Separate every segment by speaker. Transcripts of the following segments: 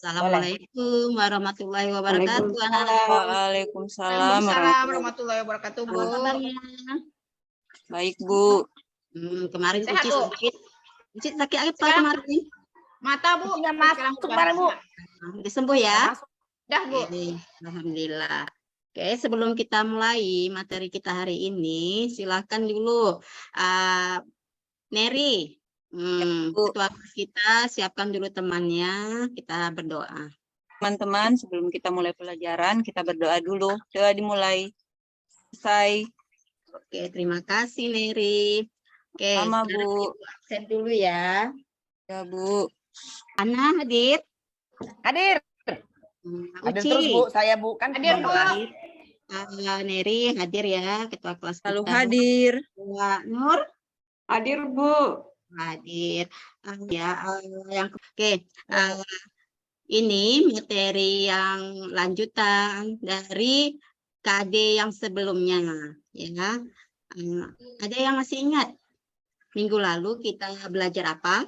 Speaker 1: Assalamualaikum warahmatullahi wabarakatuh. Anak-anak.
Speaker 2: Waalaikumsalam
Speaker 3: Waalaikumsalam warahmatullahi wabarakatuh, Bu.
Speaker 1: Apa kabarnya?
Speaker 2: Baik, Bu.
Speaker 1: Kemarin
Speaker 3: Sehat,
Speaker 1: Uci
Speaker 3: Bu.
Speaker 1: sakit. Uci sakit apa
Speaker 3: Sekarang-
Speaker 1: kemarin?
Speaker 3: Mata, Bu.
Speaker 4: Udah masuk kemarin, Bu.
Speaker 1: Udah sembuh ya?
Speaker 3: Udah, Bu.
Speaker 1: Oke, alhamdulillah. Oke, sebelum kita mulai materi kita hari ini, silakan dulu Neri,
Speaker 2: Bu.
Speaker 1: ketua kelas kita, siapkan dulu temannya, kita berdoa.
Speaker 2: Teman-teman, sebelum kita mulai pelajaran, kita berdoa dulu. Doa dimulai. Selesai.
Speaker 1: Oke, terima kasih Neri. Oke,
Speaker 2: Sama,
Speaker 1: sekarang
Speaker 2: Bu.
Speaker 1: Ibu absen dulu ya.
Speaker 2: Ya, Bu.
Speaker 1: Ana hadir.
Speaker 4: Hadir. Hadir
Speaker 1: Uci.
Speaker 4: terus, Bu. Saya, Bu. Kan
Speaker 3: Hadir, Bu.
Speaker 1: Baik. Neri hadir ya, ketua kelas
Speaker 2: Selalu
Speaker 1: kita.
Speaker 2: hadir.
Speaker 1: Nur
Speaker 5: Hadir, Bu.
Speaker 1: hadir. Ini materi yang lanjutan dari KD yang sebelumnya, ya. Ada yang masih ingat? Minggu lalu kita belajar apa?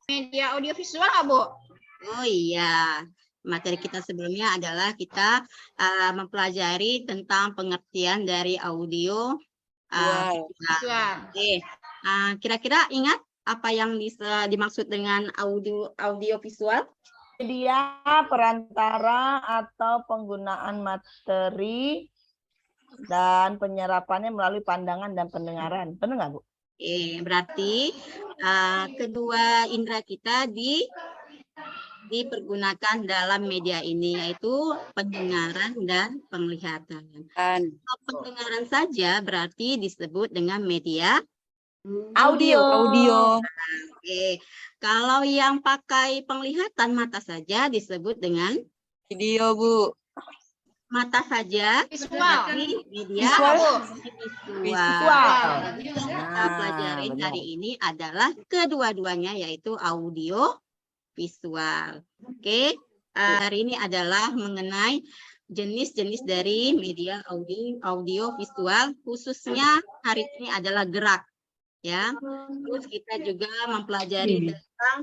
Speaker 3: Media audiovisual nggak, Bu?
Speaker 1: Oh iya, materi kita sebelumnya adalah kita mempelajari tentang pengertian dari audio.
Speaker 2: Wow.
Speaker 3: Visual.
Speaker 1: Oke, kira-kira ingat apa yang dimaksud dengan audio visual?
Speaker 4: media perantara atau penggunaan materi dan penyerapannya melalui pandangan dan pendengaran. Benar nggak, Bu?
Speaker 1: Oke, berarti kedua indera kita dipergunakan dalam media ini, yaitu pendengaran dan penglihatan. Kalau pendengaran saja berarti disebut dengan media
Speaker 4: Audio.
Speaker 1: Oke, kalau yang pakai penglihatan mata saja disebut dengan
Speaker 2: Video, Bu.
Speaker 1: mata saja.
Speaker 3: Visual.
Speaker 1: Berarti media
Speaker 3: Visual, Bu.
Speaker 4: Visual.
Speaker 1: Yang kita pelajarin
Speaker 4: benar.
Speaker 1: hari ini adalah kedua-duanya, yaitu audio visual. Oke, hari ini adalah mengenai jenis-jenis dari media audio visual, khususnya hari ini adalah gerak. Ya, terus kita juga mempelajari tentang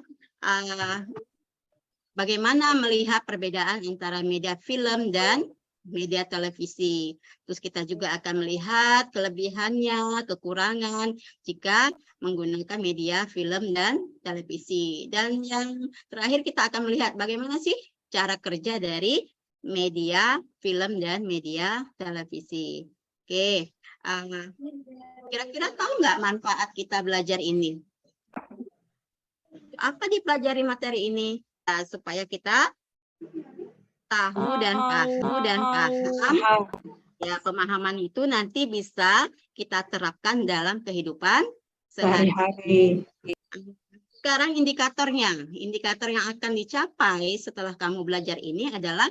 Speaker 1: bagaimana melihat perbedaan antara media film dan media televisi. Terus kita juga akan melihat kelebihannya, kekurangan jika menggunakan media film dan televisi. Dan yang terakhir kita akan melihat bagaimana sih cara kerja dari media film dan media televisi. Oke. Kira-kira tahu nggak manfaat kita belajar ini? Apa dipelajari materi ini? Supaya kita tahu dan paham. Ya, pemahaman itu nanti bisa kita terapkan dalam kehidupan sehari-hari. Sekarang indikatornya. Indikator yang akan dicapai setelah kamu belajar ini adalah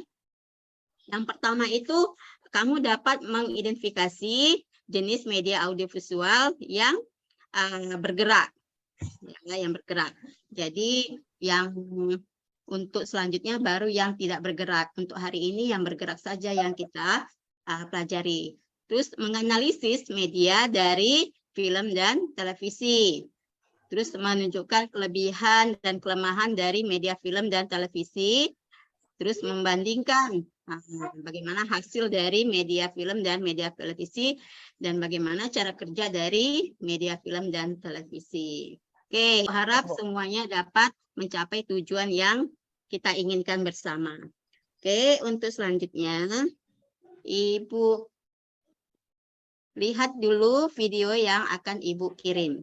Speaker 1: yang pertama itu kamu dapat mengidentifikasi jenis media audiovisual yang bergerak, ya, yang bergerak. Jadi yang untuk selanjutnya baru yang tidak bergerak. Untuk hari ini yang bergerak saja yang kita pelajari. Terus menganalisis media dari film dan televisi. Terus menunjukkan kelebihan dan kelemahan dari media film dan televisi. Terus membandingkan bagaimana hasil dari media film dan media televisi dan bagaimana cara kerja dari media film dan televisi. Oke, harap semuanya dapat mencapai tujuan yang kita inginkan bersama. Oke, untuk selanjutnya Ibu lihat dulu video yang akan Ibu kirim.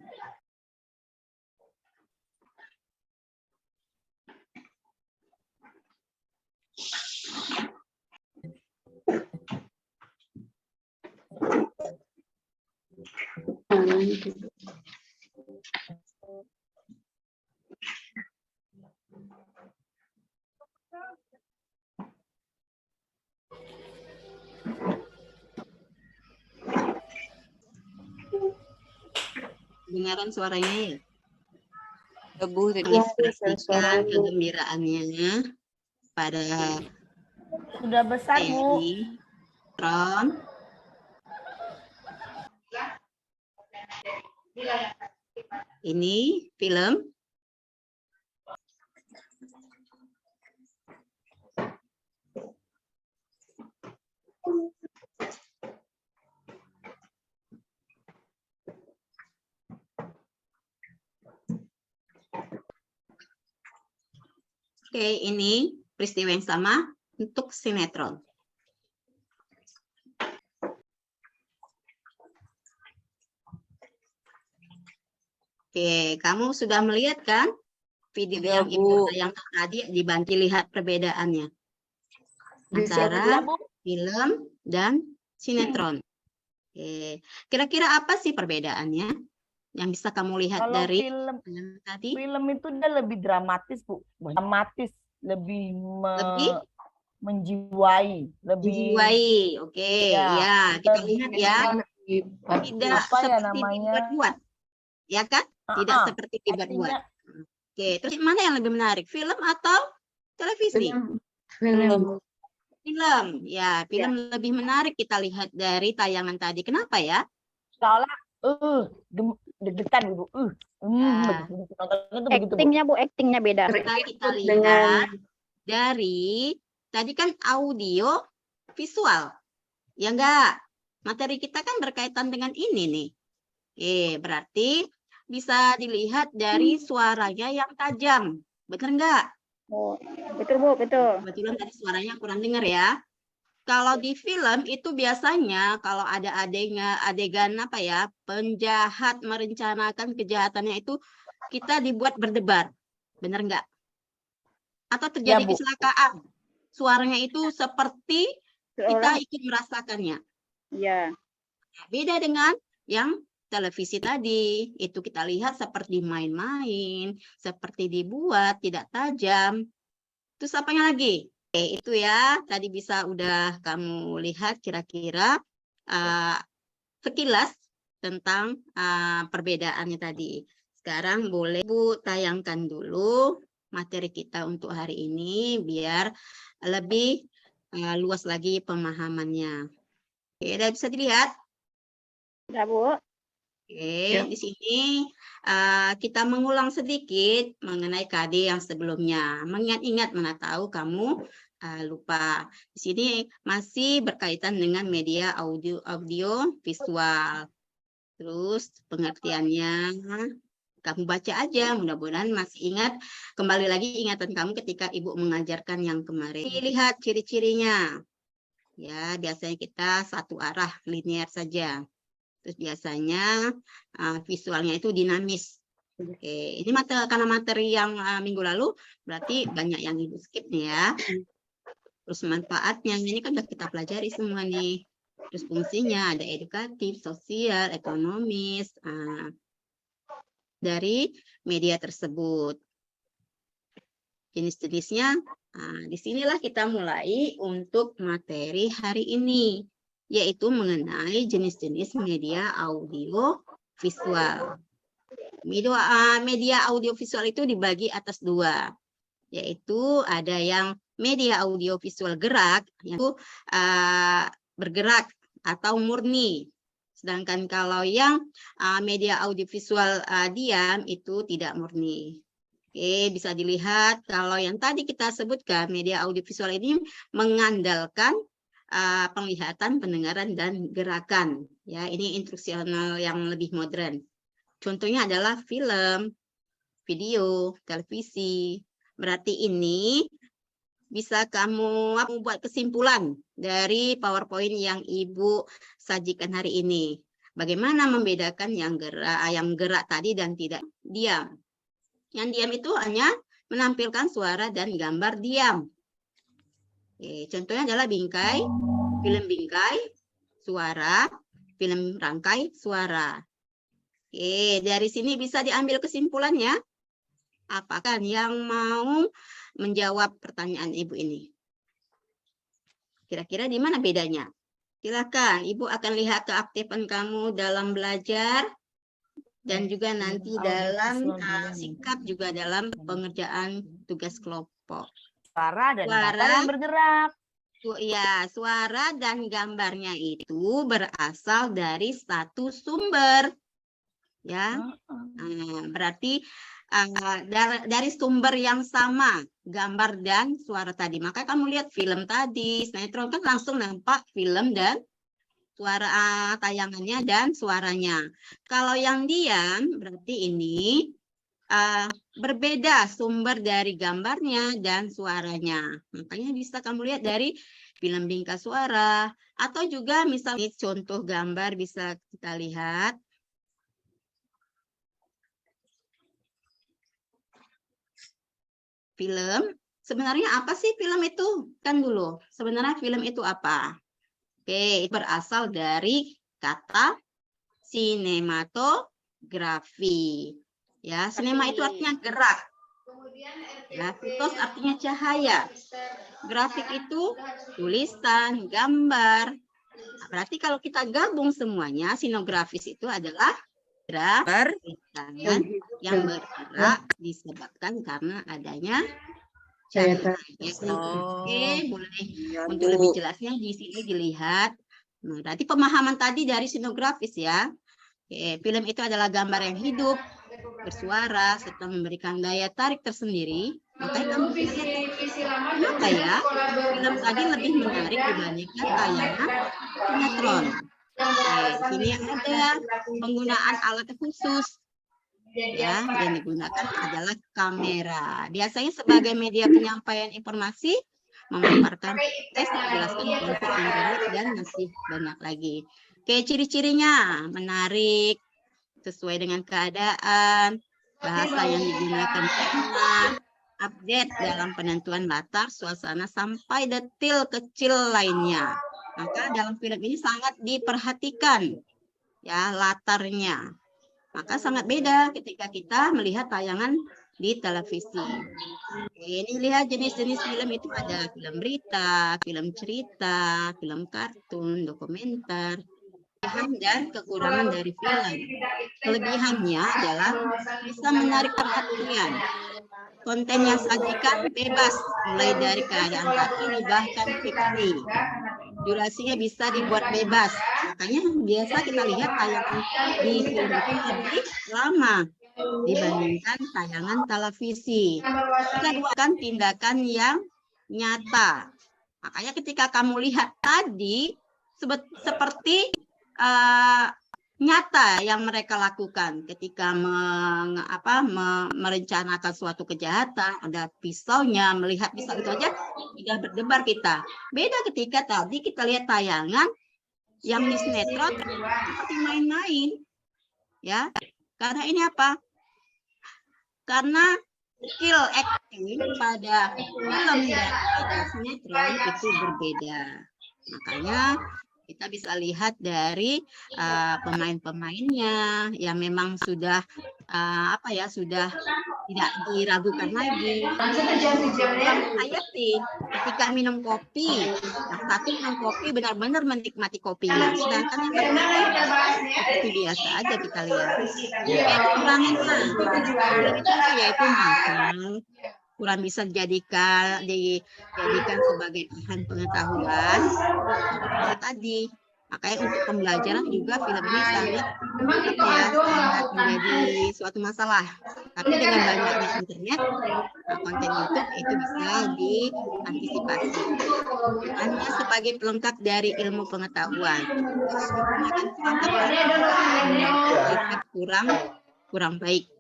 Speaker 1: Dengaran suaranya ya?
Speaker 2: Bu,
Speaker 1: Mengekspresikan kegembiraannya pada
Speaker 4: Sudah besar, Bu.
Speaker 1: Tron Ini film. Oke, ini peristiwa yang sama untuk sinetron. Oke, kamu sudah melihat kan video
Speaker 2: Sudah,
Speaker 1: yang Ibu
Speaker 2: Bu.
Speaker 1: tayangkan tadi, dibantu lihat perbedaannya
Speaker 5: Bisa,
Speaker 1: antara
Speaker 4: Bu.
Speaker 1: film dan sinetron. Oke, kira-kira apa sih perbedaannya yang bisa kamu lihat
Speaker 4: Kalau
Speaker 1: dari
Speaker 4: film
Speaker 1: yang tadi?
Speaker 4: film itu dia lebih dramatis, Bu. Dramatis, lebih
Speaker 1: Lebih
Speaker 4: menjiwai, lebih
Speaker 1: menjiwai. Oke,
Speaker 4: ya,
Speaker 1: ya kita
Speaker 4: lebih
Speaker 1: lihat ya, tidak
Speaker 4: apa ya
Speaker 1: seperti
Speaker 4: namanya?
Speaker 1: dibuat-buat, ya kan? Tidak
Speaker 4: Ah,
Speaker 1: seperti dibuat-buat.
Speaker 4: artinya
Speaker 1: Oke, terus mana yang lebih menarik, film atau televisi?
Speaker 2: Film.
Speaker 1: Film, ya, film lebih menarik kita lihat dari tayangan tadi. Kenapa ya?
Speaker 4: seolah deg-degan, Bu.
Speaker 1: Ya.
Speaker 4: Begitu nontonnya tuh begitu, Bu.
Speaker 6: Actingnya Bu, actingnya beda.
Speaker 1: Kita lihat dari tadi kan audio visual, ya enggak? Materi kita kan berkaitan dengan ini nih. Berarti bisa dilihat dari suaranya yang tajam, bener enggak?
Speaker 6: Oh, betul Bu, betul.
Speaker 1: Kebetulan tadi suaranya kurang dengar ya. Kalau di film itu biasanya kalau ada adegan apa ya, penjahat merencanakan kejahatannya itu kita dibuat berdebar, bener enggak? Atau terjadi
Speaker 4: Bu.
Speaker 1: kecelakaan, suaranya itu seperti kita
Speaker 6: Seolah,
Speaker 1: ikut merasakannya.
Speaker 6: ya.
Speaker 1: Beda dengan yang televisi tadi, itu kita lihat seperti main-main, seperti dibuat, tidak tajam. Terus apanya lagi? Itu ya, tadi bisa udah kamu lihat kira-kira sekilas tentang perbedaannya tadi. Sekarang boleh Bu tayangkan dulu materi kita untuk hari ini biar lebih luas lagi pemahamannya. Oke, udah bisa dilihat?
Speaker 6: Udah Bu.
Speaker 1: Oke, di sini kita mengulang sedikit mengenai KD yang sebelumnya. Mengingat-ingat, mana tahu kamu lupa. Di sini masih berkaitan dengan media audio visual. Terus pengertiannya kamu baca aja, mudah-mudahan masih ingat. Kembali lagi ingatan kamu ketika Ibu mengajarkan yang kemarin. Lihat ciri-cirinya. Ya, biasanya kita satu arah linear saja. Terus biasanya visualnya itu dinamis. Oke, ini karena materi yang minggu lalu, berarti banyak yang Ibu skip nih ya. Terus manfaatnya, ini kan sudah kita pelajari semua nih. Terus fungsinya ada edukatif, sosial, ekonomis, dari media tersebut. Jenis-jenisnya, disinilah kita mulai untuk materi hari ini, yaitu mengenai jenis-jenis media audio visual. Media audio visual itu dibagi atas dua, yaitu ada yang media audio visual gerak, yaitu bergerak atau murni. Sedangkan kalau yang media audio visual diam itu tidak murni. Oke, bisa dilihat kalau yang tadi kita sebutkan media audio visual ini mengandalkan penglihatan, pendengaran, dan gerakan. Ya, ini instruksional yang lebih modern. Contohnya adalah film, video, televisi. Berarti ini bisa kamu buat kesimpulan dari PowerPoint yang Ibu sajikan hari ini. Bagaimana membedakan yang gerak tadi dan tidak diam. Yang diam itu hanya menampilkan suara dan gambar diam. Oke, contohnya adalah bingkai, film bingkai, suara, film rangkai, suara. Oke, dari sini bisa diambil kesimpulannya. Apakah yang mau menjawab pertanyaan Ibu ini? Kira-kira di mana bedanya? Silakan, Ibu akan lihat keaktifan kamu dalam belajar dan juga nanti dalam sikap juga dalam pengerjaan tugas kelompok.
Speaker 4: Suara dan gambar yang bergerak.
Speaker 1: Ya, suara dan gambarnya itu berasal dari satu sumber. Ya. Berarti dari sumber yang sama, gambar dan suara tadi. Maka kamu lihat film tadi, sinetron kan langsung nampak film dan suara tayangannya dan suaranya. Kalau yang diam berarti ini berbeda sumber dari gambarnya dan suaranya. Makanya bisa kamu lihat dari film Bingkai Suara atau juga misalnya contoh gambar bisa kita lihat. Film, sebenarnya apa sih film itu? Kan dulu, sebenarnya film itu apa? Oke, berasal dari kata sinematografi. Ya, sinema itu artinya gerak. Ya, fotos artinya cahaya. Grafik itu tulisan, gambar. Nah, berarti kalau kita gabung semuanya, sinografis itu adalah gambar tangan yang bergerak disebabkan karena adanya cahaya. Oke, boleh. Untuk lebih jelasnya di sini dilihat. Nah, berarti pemahaman tadi dari sinografis ya. Oke, film itu adalah gambar yang hidup, bersuara, serta memberikan daya tarik tersendiri. Makanya kamu lihat, kenapa ya film tadi lebih menarik dibandingkan tayangan sinetron. Oke, di sini ada penggunaan alat khusus. Ya, yang digunakan adalah kamera. Biasanya sebagai media penyampaian informasi, memaparkan teks, menjelaskan konsep yang rumit dan masih banyak lagi. Oke, ciri-cirinya menarik, sesuai dengan keadaan, bahasa yang digunakan tepat, update dalam penentuan latar, suasana, sampai detil kecil lainnya. Maka dalam film ini sangat diperhatikan ya latarnya. Maka sangat beda ketika kita melihat tayangan di televisi. Ini lihat jenis-jenis film itu ada film berita, film cerita, film kartun, dokumenter. Kelebihan dan kekurangan dari film. Kelebihannya adalah bisa menarik perhatian. Konten yang sajikan bebas, mulai dari keadaan terkini bahkan fiksi. Durasinya bisa dibuat bebas. Makanya biasa kita lihat tayangan di film itu lebih lama dibandingkan tayangan televisi. Kedua, tindakan yang nyata. Makanya ketika kamu lihat tadi seperti nyata yang mereka lakukan ketika merencanakan suatu kejahatan, ada pisaunya, melihat pisau itu aja tidak berdebar kita. Beda ketika tadi kita lihat tayangan yang di sinetron seperti main-main, ya. Karena ini apa? Karena skill acting pada film dan pada sinetron itu berbeda. Makanya kita bisa lihat dari pemain-pemainnya yang memang sudah sudah tidak diragukan lagi. Hayati ketika minum kopi, yang satu minum kopi benar-benar menikmati kopinya, sedangkan yang lain seperti biasa aja kita lihat. Kekurangannya itu yaitu mahal, kurang bisa dijadikan sebagai bahan pengetahuan tadi. Makanya untuk pembelajaran juga film ini sangat menjadi suatu masalah. Tapi dengan banyaknya internet, konten YouTube itu bisa diantisipasi. Hanya sebagai pelengkap dari ilmu pengetahuan. Kurang baik.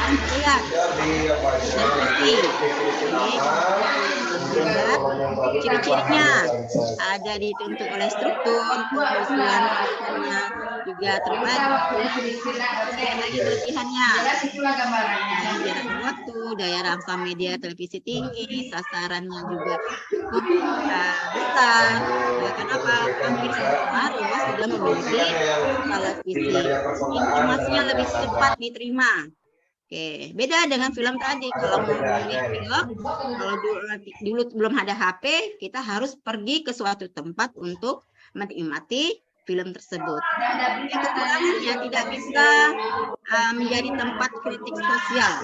Speaker 1: Lihat, ciri-cirinya ada dituntut oleh struktur, kemudian juga terbagi. Lagi kelebihannya, jarak waktu, daya rangkap media televisi tinggi, sasarannya juga besar. Kenapa? Hampir semua rumah sudah memiliki televisi. Informasinya lebih cepat diterima. Oke, beda dengan film tadi. Kalau mau melihat film, kalau dulu belum ada HP, kita harus pergi ke suatu tempat untuk menikmati film tersebut. Kekurangannya tidak bisa menjadi tempat kritik sosial.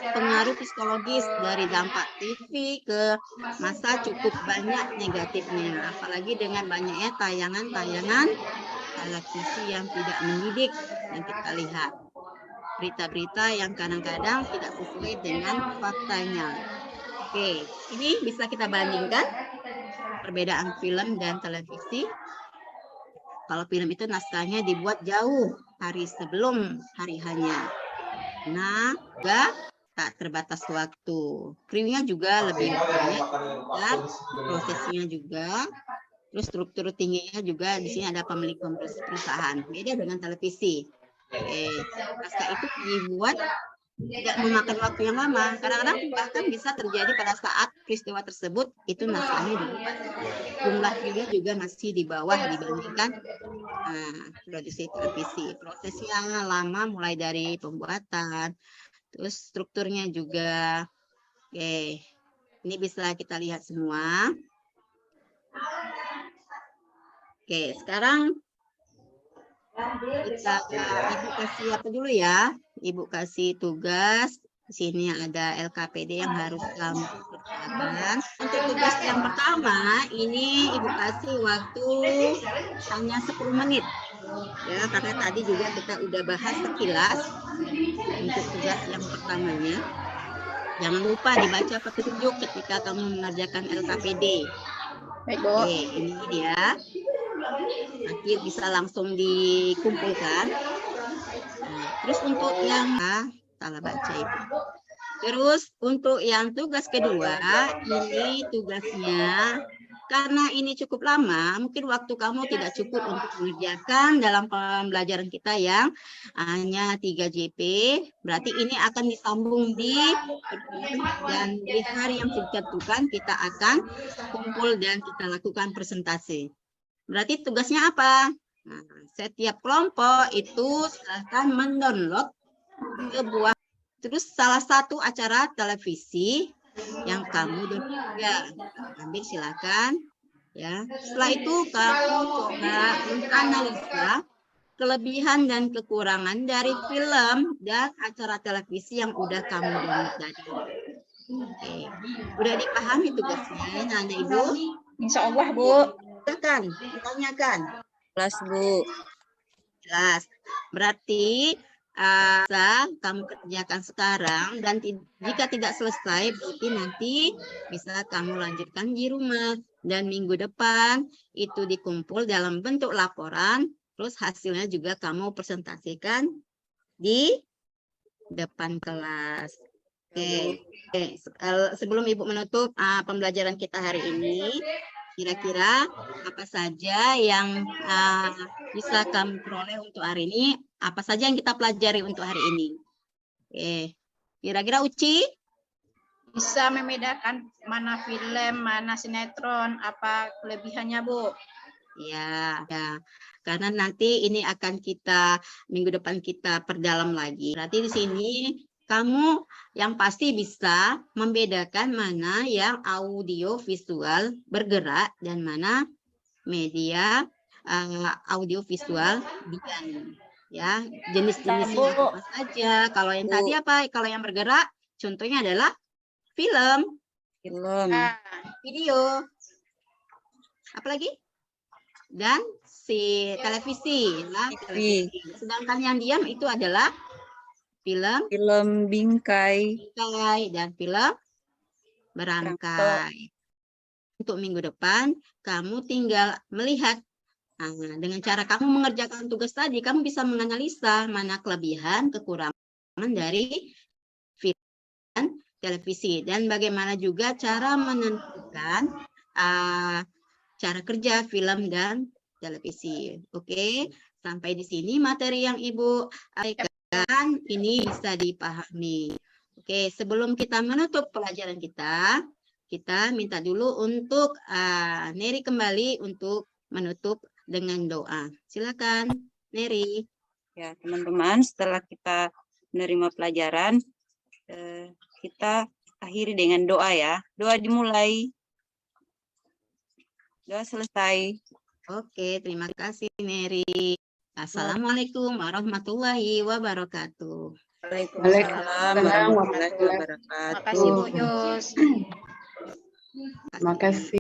Speaker 1: Pengaruh psikologis dari dampak TV ke masa cukup banyak negatifnya. Apalagi dengan banyaknya tayangan-tayangan televisi yang tidak mendidik yang kita lihat. Berita-berita yang kadang-kadang tidak sesuai dengan faktanya. Oke, ini bisa kita bandingkan perbedaan film dan televisi. Kalau film itu naskahnya dibuat jauh hari sebelum hari H-nya. Nah, juga tak terbatas waktu. Krunya juga lebih banyak dan prosesnya juga. Terus struktur tingginya juga di sini ada pemilik perusahaan. Beda dengan televisi. Naskah itu dibuat tidak memakan waktu yang lama. Kadang-kadang bahkan bisa terjadi pada saat peristiwa tersebut itu naskahnya dibuat. Jumlah view-nya juga masih di bawah dibandingkan produksi televisi. Prosesnya lama mulai dari pembuatan, terus strukturnya juga. Oke, ini bisa kita lihat semua. Oke, sekarang kita Ibu kasih apa dulu ya? Ibu kasih tugas. Di sini ada LKPD yang harus kamu kerjakan. Untuk tugas yang pertama, ini Ibu kasih waktu hanya 10 menit. Ya, karena tadi juga kita udah bahas sekilas untuk tugas yang pertamanya. Jangan lupa dibaca petunjuk ketika kamu mengerjakan LKPD.
Speaker 3: Baik, Bu.
Speaker 1: Oke, ini dia. Nanti bisa langsung dikumpulkan. Nah, terus untuk yang salah baca itu. Terus untuk yang tugas kedua, ini tugasnya karena ini cukup lama, mungkin waktu kamu tidak cukup untuk mengerjakan dalam pembelajaran kita yang hanya 3 JP. Berarti ini akan disambung dan di hari yang ditentukan kita akan kumpul dan kita lakukan presentasi. Berarti tugasnya apa? Nah, setiap kelompok itu silahkan mendownload sebuah, terus salah satu acara televisi yang kamu download. Ya, ambil silakan. Ya, setelah itu kamu coba menganalisa kelebihan dan kekurangan dari film dan acara televisi yang udah kamu download tadi. Oke, udah dipahami tugasnya, Nana Ibu?
Speaker 3: Insya Allah, Bu.
Speaker 1: Silakan, ditanyakan.
Speaker 2: Kelas, Bu.
Speaker 1: Jelas. Berarti bisa kamu kerjakan sekarang dan jika tidak selesai berarti nanti bisa kamu lanjutkan di rumah dan minggu depan itu dikumpul dalam bentuk laporan, terus hasilnya juga kamu presentasikan di depan kelas. Oke. Sebelum Ibu menutup pembelajaran kita hari ini, kira-kira apa saja yang bisa kamu peroleh untuk hari ini? Apa saja yang kita pelajari untuk hari ini? Kira-kira Uci?
Speaker 3: Bisa membedakan mana film, mana sinetron, apa kelebihannya, Bu?
Speaker 1: Ya, karena nanti ini akan kita minggu depan kita perdalam lagi. Berarti di sini kamu yang pasti bisa membedakan mana yang audio visual bergerak dan mana media audio visual bukan. Ya, jenis-jenisnya apa saja. Kalau yang tadi apa? Kalau yang bergerak, contohnya adalah film, video, apalagi? Dan si televisi, ya, televisi. Sedangkan yang diam itu adalah film
Speaker 2: bingkai
Speaker 1: dan film berangkai. Untuk minggu depan, kamu tinggal melihat. Nah, dengan cara kamu mengerjakan tugas tadi, kamu bisa menganalisa mana kelebihan, kekurangan dari film dan televisi. Dan bagaimana juga cara menentukan cara kerja film dan televisi. Oke, sampai di sini materi yang Ibu berikan ini bisa dipahami. Oke, sebelum kita menutup pelajaran kita minta dulu untuk Neri kembali untuk menutup dengan doa. Silakan, Neri.
Speaker 2: Ya, teman-teman, setelah kita menerima pelajaran, kita akhiri dengan doa ya. Doa dimulai. Doa selesai.
Speaker 1: Oke, terima kasih, Neri. Assalamualaikum warahmatullahi wabarakatuh.
Speaker 2: Waalaikumsalam warahmatullahi wabarakatuh.
Speaker 3: Terima kasih, Bu Yus.
Speaker 5: Terima kasih.